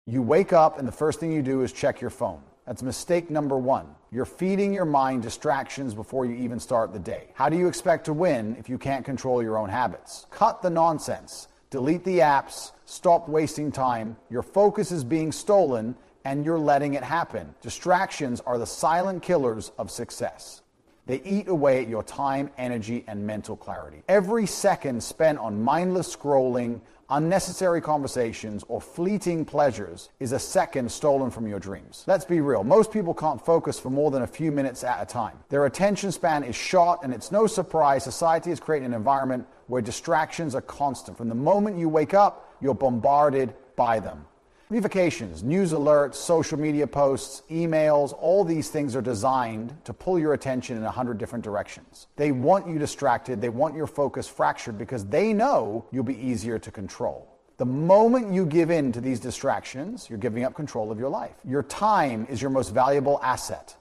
You wake up and the first thing you do is check your phone. That's mistake number one. You're feeding your mind distractions before you even start the day. How do you expect to win if you can't control your own habits? Cut the nonsense. Delete the apps. Stop wasting time. Your focus is being stolen and you're letting it happen. Distractions are the silent killers of success. They eat away at your time, energy, and mental clarity. Every second spent on mindless scrolling, unnecessary conversations, or fleeting pleasures is a second stolen from your dreams. Let's be real. Most people can't focus for more than a few minutes at a time. Their attention span is short, and it's no surprise society has created an environment where distractions are constant. From the moment you wake up, you're bombarded by them. Notifications, news alerts, social media posts, emails, all these things are designed to pull your attention in 100 different directions. They want you distracted, they want your focus fractured because they know you'll be easier to control. The moment you give in to these distractions, you're giving up control of your life. Your time is your most valuable asset,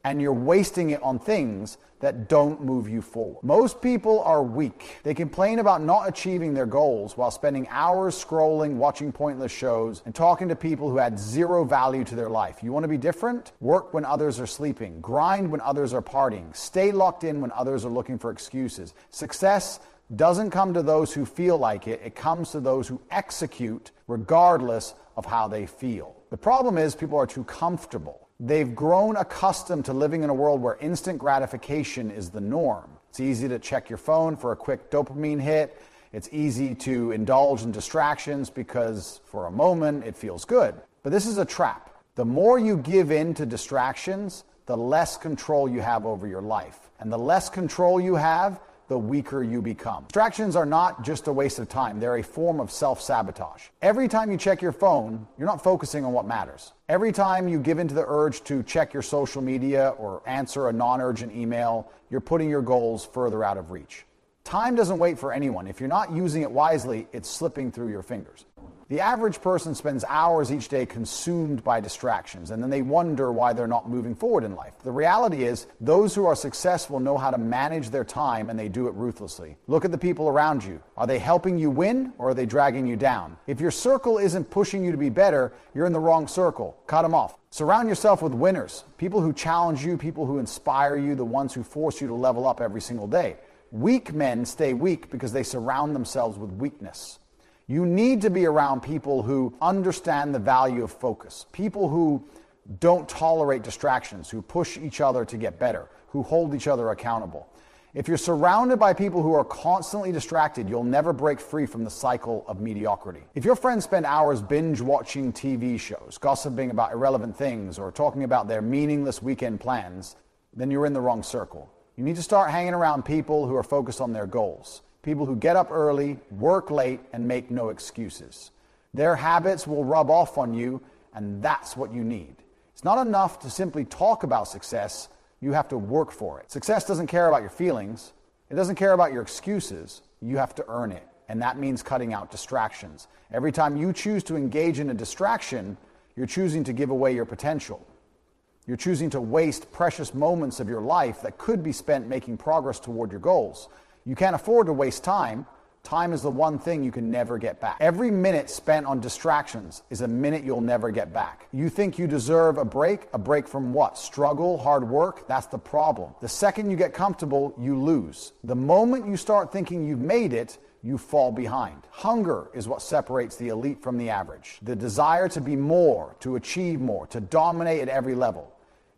and you're wasting it on things that don't move you forward. Most people are weak. They complain about not achieving their goals while spending hours scrolling, watching pointless shows, and talking to people who add zero value to their life. You want to be different? Work when others are sleeping. Grind when others are partying. Stay locked in when others are looking for excuses. Success doesn't come to those who feel like it. It comes to those who execute regardless of how they feel. The problem is people are too comfortable. They've grown accustomed to living in a world where instant gratification is the norm. It's easy to check your phone for a quick dopamine hit. It's easy to indulge in distractions because for a moment it feels good. But this is a trap. The more you give in to distractions, the less control you have over your life. And the less control you have, the weaker you become. Distractions are not just a waste of time. They're a form of self-sabotage. Every time you check your phone, you're not focusing on what matters. Every time you give into the urge to check your social media or answer a non-urgent email, you're putting your goals further out of reach. Time doesn't wait for anyone. If you're not using it wisely, it's slipping through your fingers. The average person spends hours each day consumed by distractions, and then they wonder why they're not moving forward in life. The reality is, those who are successful know how to manage their time, and they do it ruthlessly. Look at the people around you. Are they helping you win, or are they dragging you down? If your circle isn't pushing you to be better, you're in the wrong circle. Cut them off. Surround yourself with winners, people who challenge you, people who inspire you, the ones who force you to level up every single day. Weak men stay weak because they surround themselves with weakness. You need to be around people who understand the value of focus, people who don't tolerate distractions, who push each other to get better, who hold each other accountable. If you're surrounded by people who are constantly distracted, you'll never break free from the cycle of mediocrity. If your friends spend hours binge watching TV shows, gossiping about irrelevant things, or talking about their meaningless weekend plans, then you're in the wrong circle. You need to start hanging around people who are focused on their goals. People who get up early, work late, and make no excuses. Their habits will rub off on you, and that's what you need. It's not enough to simply talk about success. You have to work for it. Success doesn't care about your feelings. It doesn't care about your excuses. You have to earn it, and that means cutting out distractions. Every time you choose to engage in a distraction, you're choosing to give away your potential. You're choosing to waste precious moments of your life that could be spent making progress toward your goals. You can't afford to waste time. Time is the one thing you can never get back. Every minute spent on distractions is a minute you'll never get back. You think you deserve a break? A break from what? Struggle, hard work? That's the problem. The second you get comfortable, you lose. The moment you start thinking you've made it, you fall behind. Hunger is what separates the elite from the average. The desire to be more, to achieve more, to dominate at every level.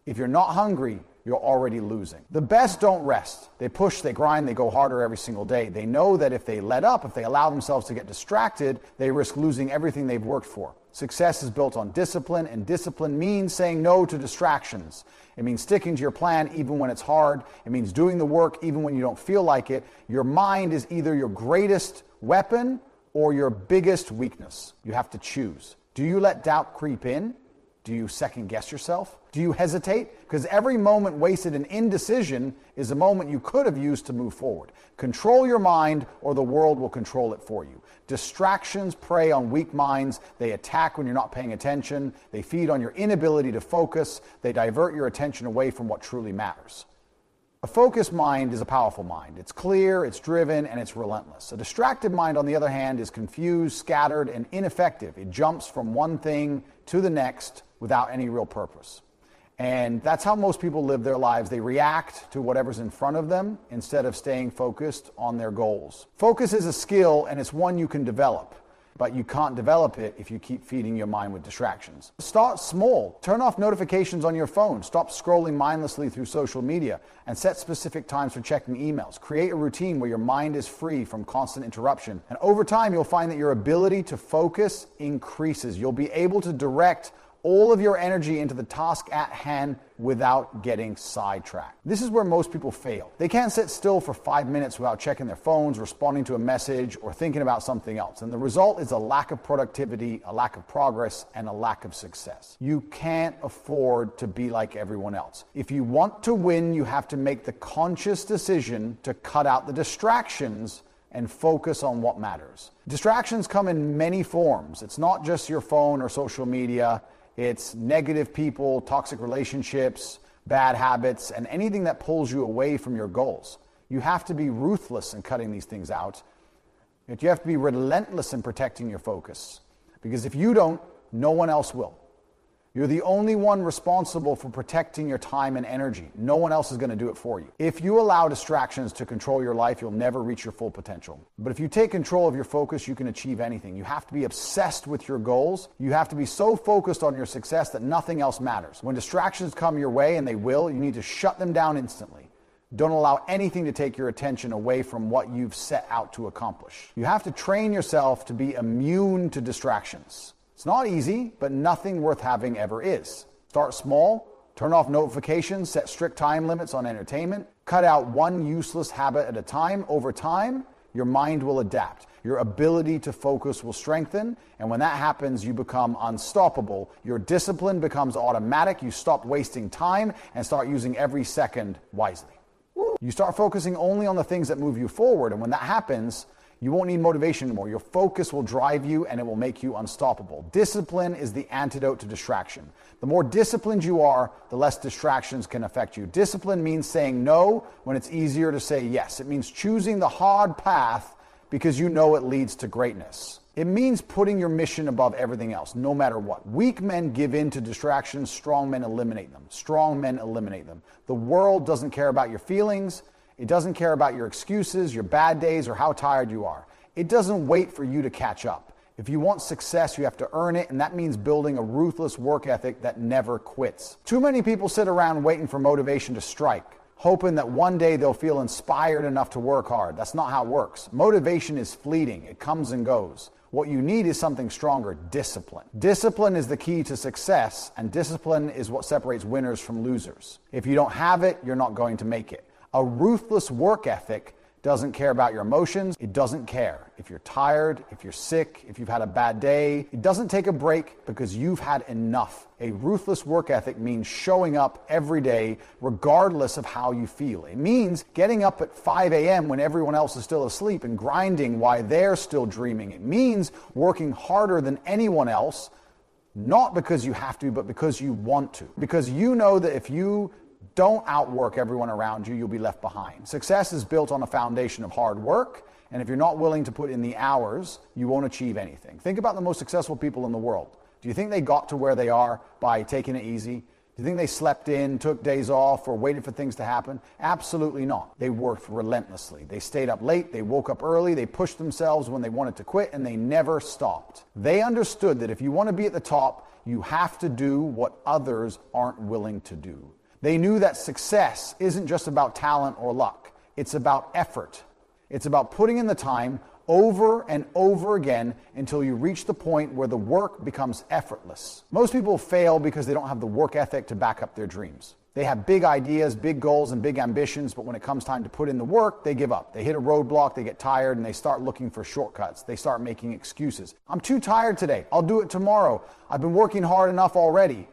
If you're not hungry, you're already losing. The best don't rest. They push, they grind, they go harder every single day. They know that if they let up, if they allow themselves to get distracted, they risk losing everything they've worked for. Success is built on discipline, and discipline means saying no to distractions. It means sticking to your plan even when it's hard. It means doing the work even when you don't feel like it. Your mind is either your greatest weapon or your biggest weakness. You have to choose. Do you let doubt creep in? Do you second guess yourself? Do you hesitate? Because every moment wasted in indecision is a moment you could have used to move forward. Control your mind or the world will control it for you. Distractions prey on weak minds. They attack when you're not paying attention. They feed on your inability to focus. They divert your attention away from what truly matters. A focused mind is a powerful mind. It's clear, it's driven, and it's relentless. A distracted mind, on the other hand, is confused, scattered, and ineffective. It jumps from one thing to the next without any real purpose. And that's how most people live their lives. They react to whatever's in front of them instead of staying focused on their goals. Focus is a skill, and it's one you can develop. But you can't develop it if you keep feeding your mind with distractions. Start small. Turn off notifications on your phone. Stop scrolling mindlessly through social media and set specific times for checking emails. Create a routine where your mind is free from constant interruption. And over time, you'll find that your ability to focus increases. You'll be able to direct all of your energy into the task at hand without getting sidetracked. This is where most people fail. They can't sit still for 5 minutes without checking their phones, responding to a message, or thinking about something else. And the result is a lack of productivity, a lack of progress, and a lack of success. You can't afford to be like everyone else. If you want to win, you have to make the conscious decision to cut out the distractions and focus on what matters. Distractions come in many forms. It's not just your phone or social media. It's negative people, toxic relationships, bad habits, and anything that pulls you away from your goals. You have to be ruthless in cutting these things out. You have to be relentless in protecting your focus. Because if you don't, no one else will. You're the only one responsible for protecting your time and energy. No one else is going to do it for you. If you allow distractions to control your life, you'll never reach your full potential. But if you take control of your focus, you can achieve anything. You have to be obsessed with your goals. You have to be so focused on your success that nothing else matters. When distractions come your way, and they will, you need to shut them down instantly. Don't allow anything to take your attention away from what you've set out to accomplish. You have to train yourself to be immune to distractions. It's not easy, but nothing worth having ever is. Start small, turn off notifications, set strict time limits on entertainment, cut out one useless habit at a time. Over time, your mind will adapt. Your ability to focus will strengthen, and when that happens, you become unstoppable. Your discipline becomes automatic. You stop wasting time and start using every second wisely. You start focusing only on the things that move you forward, and when that happens, you won't need motivation anymore. Your focus will drive you and it will make you unstoppable. Discipline is the antidote to distraction. The more disciplined you are, the less distractions can affect you. Discipline means saying no when it's easier to say yes. It means choosing the hard path because you know it leads to greatness. It means putting your mission above everything else, no matter what. Weak men give in to distractions. Strong men eliminate them. Strong men eliminate them. The world doesn't care about your feelings. It doesn't care about your excuses, your bad days, or how tired you are. It doesn't wait for you to catch up. If you want success, you have to earn it, and that means building a ruthless work ethic that never quits. Too many people sit around waiting for motivation to strike, hoping that one day they'll feel inspired enough to work hard. That's not how it works. Motivation is fleeting. It comes and goes. What you need is something stronger, discipline. Discipline is the key to success, and discipline is what separates winners from losers. If you don't have it, you're not going to make it. A ruthless work ethic doesn't care about your emotions. It doesn't care if you're tired, if you're sick, if you've had a bad day. It doesn't take a break because you've had enough. A ruthless work ethic means showing up every day regardless of how you feel. It means getting up at 5 a.m. when everyone else is still asleep and grinding while they're still dreaming. It means working harder than anyone else, not because you have to, but because you want to. Because you know that if you don't outwork everyone around you, you'll be left behind. Success is built on a foundation of hard work, and if you're not willing to put in the hours, you won't achieve anything. Think about the most successful people in the world. Do you think they got to where they are by taking it easy? Do you think they slept in, took days off, or waited for things to happen? Absolutely not. They worked relentlessly. They stayed up late, they woke up early, they pushed themselves when they wanted to quit, and they never stopped. They understood that if you want to be at the top, you have to do what others aren't willing to do. They knew that success isn't just about talent or luck. It's about effort. It's about putting in the time over and over again until you reach the point where the work becomes effortless. Most people fail because they don't have the work ethic to back up their dreams. They have big ideas, big goals, and big ambitions, but when it comes time to put in the work, they give up. They hit a roadblock, they get tired, and they start looking for shortcuts. They start making excuses. I'm too tired today. I'll do it tomorrow. I've been working hard enough already.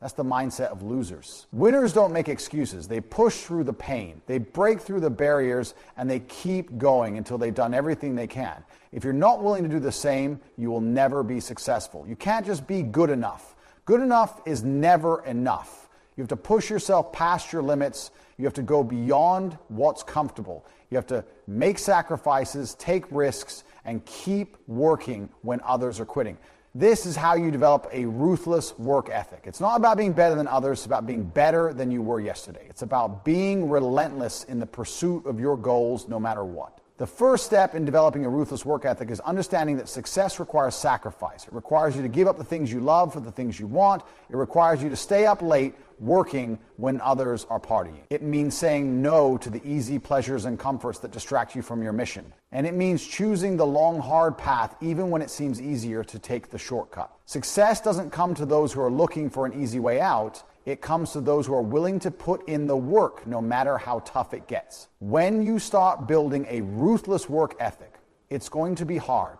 That's the mindset of losers. Winners don't make excuses. They push through the pain. They break through the barriers, and they keep going until they've done everything they can. If you're not willing to do the same, you will never be successful. You can't just be good enough. Good enough is never enough. You have to push yourself past your limits. You have to go beyond what's comfortable. You have to make sacrifices, take risks, and keep working when others are quitting. This is how you develop a ruthless work ethic. It's not about being better than others, it's about being better than you were yesterday. It's about being relentless in the pursuit of your goals no matter what. The first step in developing a ruthless work ethic is understanding that success requires sacrifice. It requires you to give up the things you love for the things you want. It requires you to stay up late working when others are partying. It means saying no to the easy pleasures and comforts that distract you from your mission. And it means choosing the long, hard path even when it seems easier to take the shortcut. Success doesn't come to those who are looking for an easy way out. It comes to those who are willing to put in the work no matter how tough it gets. When you start building a ruthless work ethic, it's going to be hard.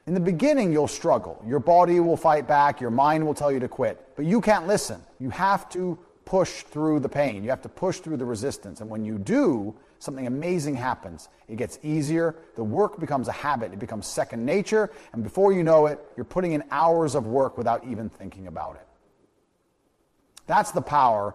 In the beginning, you'll struggle. Your body will fight back, your mind will tell you to quit, but you can't listen. You have to push through the pain. You have to push through the resistance. And when you do, something amazing happens. It gets easier, the work becomes a habit, it becomes second nature, and before you know it, you're putting in hours of work without even thinking about it. That's the power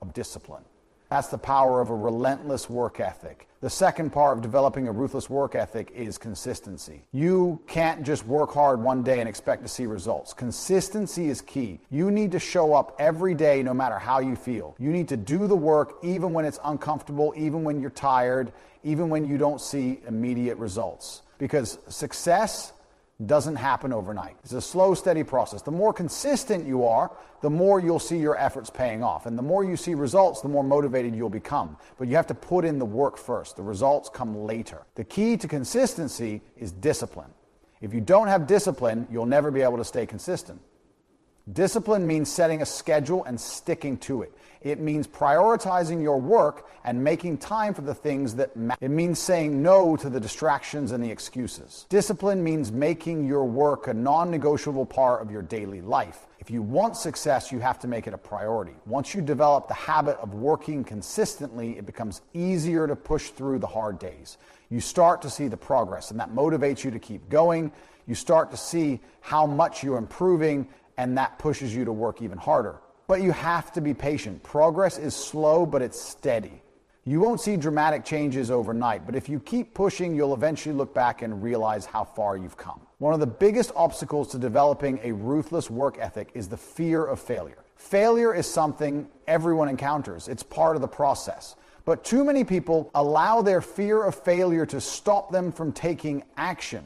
of discipline. That's the power of a relentless work ethic. The second part of developing a ruthless work ethic is consistency. You can't just work hard one day and expect to see results. Consistency is key. You need to show up every day no matter how you feel. You need to do the work even when it's uncomfortable, even when you're tired, even when you don't see immediate results. Because success doesn't happen overnight. It's a slow, steady process. The more consistent you are, the more you'll see your efforts paying off. And the more you see results, the more motivated you'll become. But you have to put in the work first. The results come later. The key to consistency is discipline. If you don't have discipline, you'll never be able to stay consistent. Discipline means setting a schedule and sticking to it. It means prioritizing your work and making time for the things that matter. It means saying no to the distractions and the excuses. Discipline means making your work a non-negotiable part of your daily life. If you want success, you have to make it a priority. Once you develop the habit of working consistently, it becomes easier to push through the hard days. You start to see the progress, and that motivates you to keep going. You start to see how much you're improving, and that pushes you to work even harder. But you have to be patient. Progress is slow, but it's steady. You won't see dramatic changes overnight, but if you keep pushing, you'll eventually look back and realize how far you've come. One of the biggest obstacles to developing a ruthless work ethic is the fear of failure. Failure is something everyone encounters. It's part of the process. But too many people allow their fear of failure to stop them from taking action.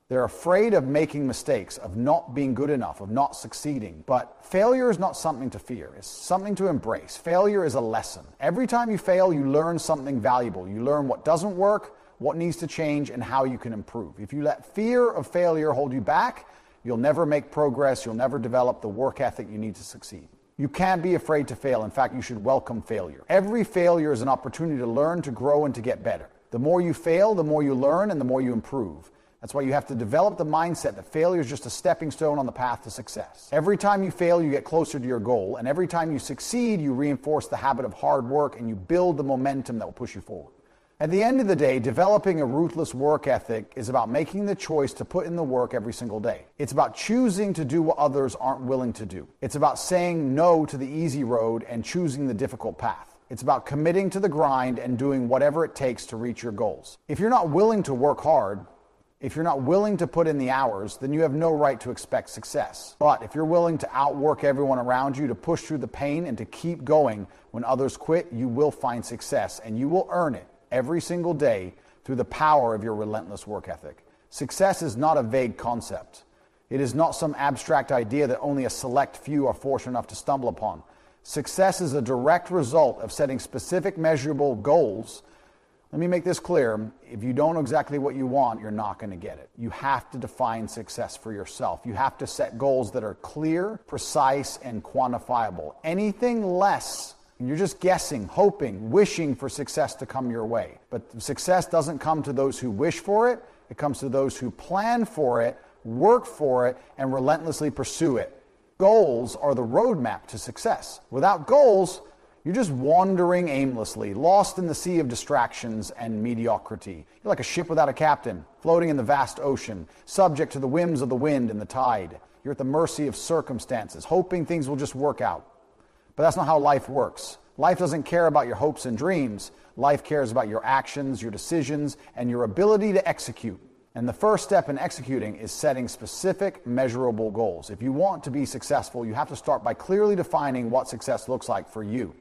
They're afraid of making mistakes, of not being good enough, of not succeeding. But failure is not something to fear. It's something to embrace. Failure is a lesson. Every time you fail, you learn something valuable. You learn what doesn't work, what needs to change, and how you can improve. If you let fear of failure hold you back, you'll never make progress. You'll never develop the work ethic you need to succeed. You can't be afraid to fail. In fact, you should welcome failure. Every failure is an opportunity to learn, to grow, and to get better. The more you fail, the more you learn, and the more you improve. That's why you have to develop the mindset that failure is just a stepping stone on the path to success. Every time you fail, you get closer to your goal, and every time you succeed, you reinforce the habit of hard work and you build the momentum that will push you forward. At the end of the day, developing a ruthless work ethic is about making the choice to put in the work every single day. It's about choosing to do what others aren't willing to do. It's about saying no to the easy road and choosing the difficult path. It's about committing to the grind and doing whatever it takes to reach your goals. If you're not willing to work hard, if you're not willing to put in the hours, then you have no right to expect success. But if you're willing to outwork everyone around you, to push through the pain and to keep going when others quit, you will find success, and you will earn it every single day through the power of your relentless work ethic. Success is not a vague concept. It is not some abstract idea that only a select few are fortunate enough to stumble upon. Success is a direct result of setting specific measurable goals. Let me make this clear. If you don't know exactly what you want, you're not going to get it. You have to define success for yourself. You have to set goals that are clear, precise, and quantifiable. Anything less, and you're just guessing, hoping, wishing for success to come your way. But success doesn't come to those who wish for it. It comes to those who plan for it, work for it, and relentlessly pursue it. Goals are the roadmap to success. Without goals, you're just wandering aimlessly, lost in the sea of distractions and mediocrity. You're like a ship without a captain, floating in the vast ocean, subject to the whims of the wind and the tide. You're at the mercy of circumstances, hoping things will just work out. But that's not how life works. Life doesn't care about your hopes and dreams. Life cares about your actions, your decisions, and your ability to execute. And the first step in executing is setting specific, measurable goals. If you want to be successful, you have to start by clearly defining what success looks like for you.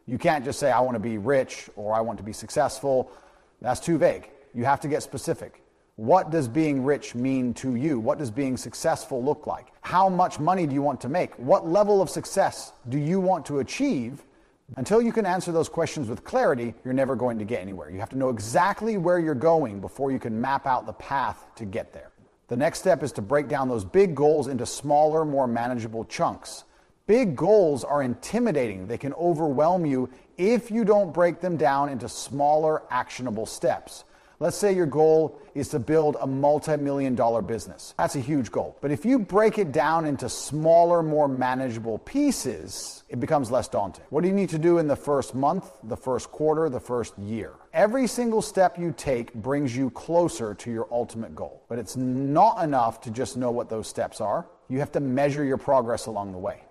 You can't just say, I want to be rich or I want to be successful. That's too vague. You have to get specific. What does being rich mean to you? What does being successful look like? How much money do you want to make? What level of success do you want to achieve? Until you can answer those questions with clarity, you're never going to get anywhere. You have to know exactly where you're going before you can map out the path to get there. The next step is to break down those big goals into smaller, more manageable chunks. Big goals are intimidating. They can overwhelm you if you don't break them down into smaller, actionable steps. Let's say your goal is to build a multi-million-dollar business. That's a huge goal. But if you break it down into smaller, more manageable pieces, it becomes less daunting. What do you need to do in the first month, the first quarter, the first year? Every single step you take brings you closer to your ultimate goal. But it's not enough to just know what those steps are. You have to measure your progress along the way.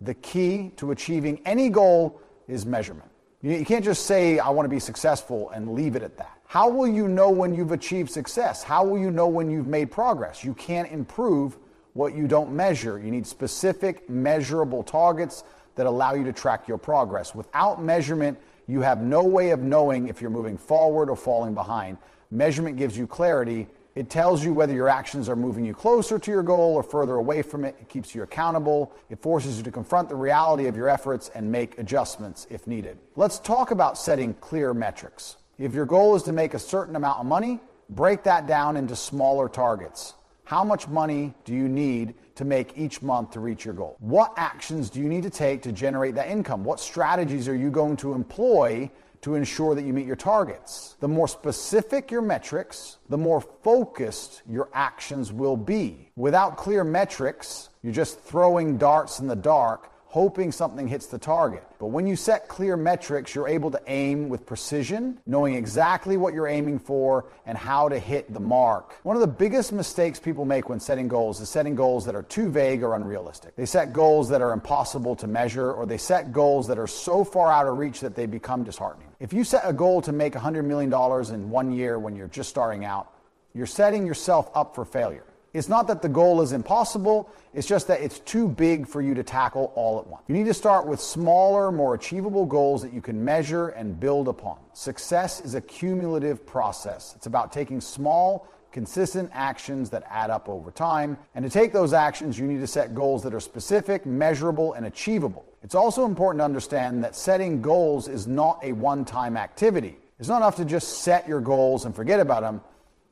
The key to achieving any goal is measurement. You can't just say, I want to be successful and leave it at that. How will you know when you've achieved success? How will you know when you've made progress? You can't improve what you don't measure. You need specific, measurable targets that allow you to track your progress. Without measurement, you have no way of knowing if you're moving forward or falling behind. Measurement gives you clarity. It tells you whether your actions are moving you closer to your goal or further away from it. It keeps you accountable. It forces you to confront the reality of your efforts and make adjustments if needed. Let's talk about setting clear metrics. If your goal is to make a certain amount of money, break that down into smaller targets. How much money do you need to make each month to reach your goal? What actions do you need to take to generate that income? What strategies are you going to employ to ensure that you meet your targets? The more specific your metrics, the more focused your actions will be. Without clear metrics, you're just throwing darts in the dark, hoping something hits the target. But when you set clear metrics, you're able to aim with precision, knowing exactly what you're aiming for and how to hit the mark. One of the biggest mistakes people make when setting goals is setting goals that are too vague or unrealistic. They set goals that are impossible to measure, or they set goals that are so far out of reach that they become disheartening. If you set a goal to make $100 million in 1 year when you're just starting out, you're setting yourself up for failure. It's not that the goal is impossible, it's just that it's too big for you to tackle all at once. You need to start with smaller, more achievable goals that you can measure and build upon. Success is a cumulative process. It's about taking small, consistent actions that add up over time. And to take those actions, you need to set goals that are specific, measurable, and achievable. It's also important to understand that setting goals is not a one-time activity. It's not enough to just set your goals and forget about them.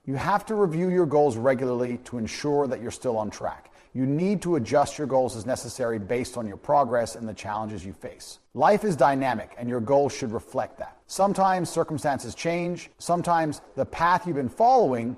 You have to review your goals regularly to ensure that you're still on track. You need to adjust your goals as necessary based on your progress and the challenges you face. Life is dynamic, and your goals should reflect that. Sometimes circumstances change. Sometimes the path you've been following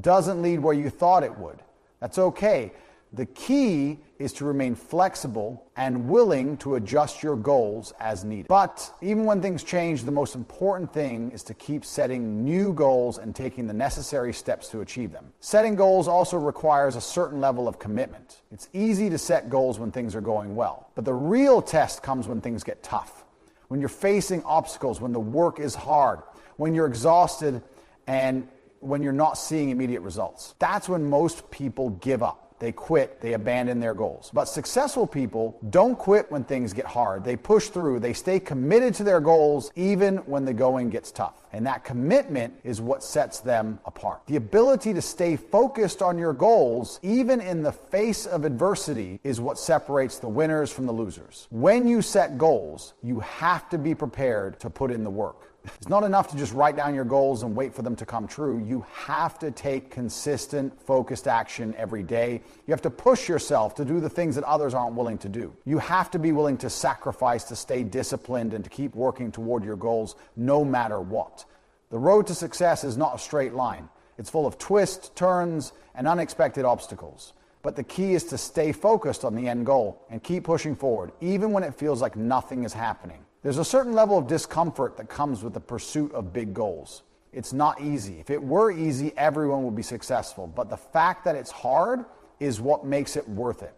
doesn't lead where you thought it would. That's okay. The key is to remain flexible and willing to adjust your goals as needed. But even when things change, the most important thing is to keep setting new goals and taking the necessary steps to achieve them. Setting goals also requires a certain level of commitment. It's easy to set goals when things are going well, but the real test comes when things get tough, when you're facing obstacles, when the work is hard, when you're exhausted, and when you're not seeing immediate results. That's when most people give up. They quit, they abandon their goals. But successful people don't quit when things get hard. They push through, they stay committed to their goals even when the going gets tough. And that commitment is what sets them apart. The ability to stay focused on your goals, even in the face of adversity, is what separates the winners from the losers. When you set goals, you have to be prepared to put in the work. It's not enough to just write down your goals and wait for them to come true. You have to take consistent, focused action every day. You have to push yourself to do the things that others aren't willing to do. You have to be willing to sacrifice to stay disciplined and to keep working toward your goals no matter what. The road to success is not a straight line. It's full of twists, turns, and unexpected obstacles. But the key is to stay focused on the end goal and keep pushing forward, even when it feels like nothing is happening. There's a certain level of discomfort that comes with the pursuit of big goals. It's not easy. If it were easy, everyone would be successful. But the fact that it's hard is what makes it worth it.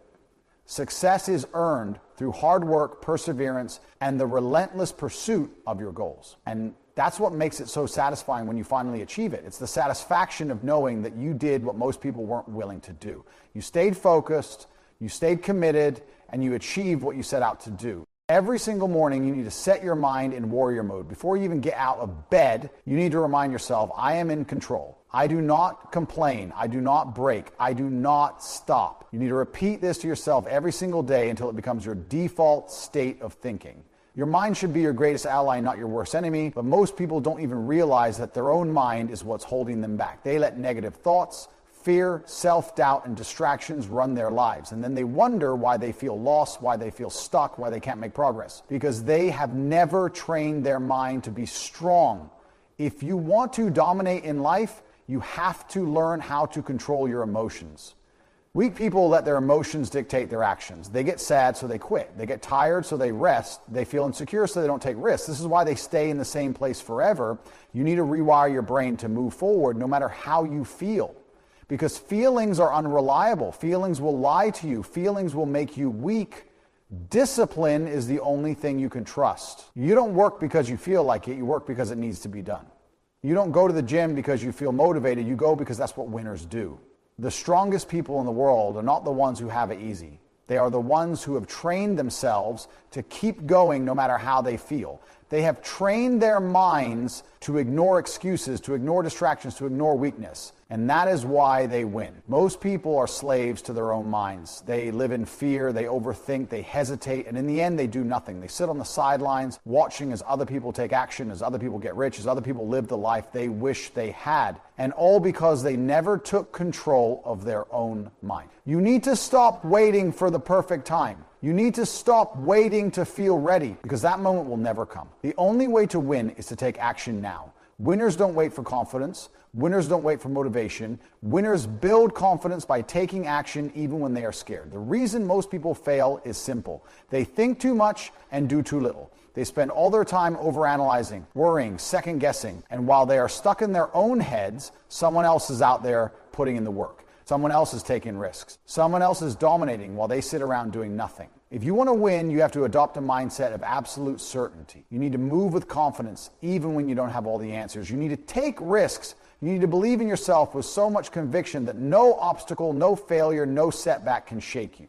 Success is earned through hard work, perseverance, and the relentless pursuit of your goals. And that's what makes it so satisfying when you finally achieve it. It's the satisfaction of knowing that you did what most people weren't willing to do. You stayed focused, you stayed committed, and you achieved what you set out to do. Every single morning, you need to set your mind in warrior mode. Before you even get out of bed, you need to remind yourself, I am in control. I do not complain. I do not break. I do not stop. You need to repeat this to yourself every single day until it becomes your default state of thinking. Your mind should be your greatest ally, not your worst enemy, but most people don't even realize that their own mind is what's holding them back. They let negative thoughts, fear, self-doubt, and distractions run their lives. And then they wonder why they feel lost, why they feel stuck, why they can't make progress. Because they have never trained their mind to be strong. If you want to dominate in life, you have to learn how to control your emotions. Weak people let their emotions dictate their actions. They get sad, so they quit. They get tired, so they rest. They feel insecure, so they don't take risks. This is why they stay in the same place forever. You need to rewire your brain to move forward no matter how you feel. Because feelings are unreliable. Feelings will lie to you. Feelings will make you weak. Discipline is the only thing you can trust. You don't work because you feel like it. You work because it needs to be done. You don't go to the gym because you feel motivated. You go because that's what winners do. The strongest people in the world are not the ones who have it easy. They are the ones who have trained themselves to keep going no matter how they feel. They have trained their minds to ignore excuses, to ignore distractions, to ignore weakness. And that is why they win. Most people are slaves to their own minds. They live in fear, they overthink, they hesitate, and in the end they do nothing. They sit on the sidelines watching as other people take action, as other people get rich, as other people live the life they wish they had. And all because they never took control of their own mind. You need to stop waiting for the perfect time. You need to stop waiting to feel ready, because that moment will never come. The only way to win is to take action now. Winners don't wait for confidence. Winners don't wait for motivation. Winners build confidence by taking action even when they are scared. The reason most people fail is simple. They think too much and do too little. They spend all their time overanalyzing, worrying, second-guessing, and while they are stuck in their own heads, someone else is out there putting in the work. Someone else is taking risks. Someone else is dominating while they sit around doing nothing. If you want to win, you have to adopt a mindset of absolute certainty. You need to move with confidence even when you don't have all the answers. You need to take risks. You need to believe in yourself with so much conviction that no obstacle, no failure, no setback can shake you.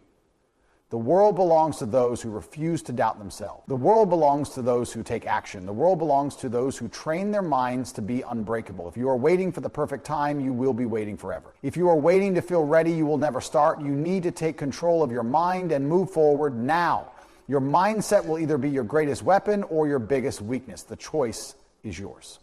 The world belongs to those who refuse to doubt themselves. The world belongs to those who take action. The world belongs to those who train their minds to be unbreakable. If you are waiting for the perfect time, you will be waiting forever. If you are waiting to feel ready, you will never start. You need to take control of your mind and move forward now. Your mindset will either be your greatest weapon or your biggest weakness. The choice is yours.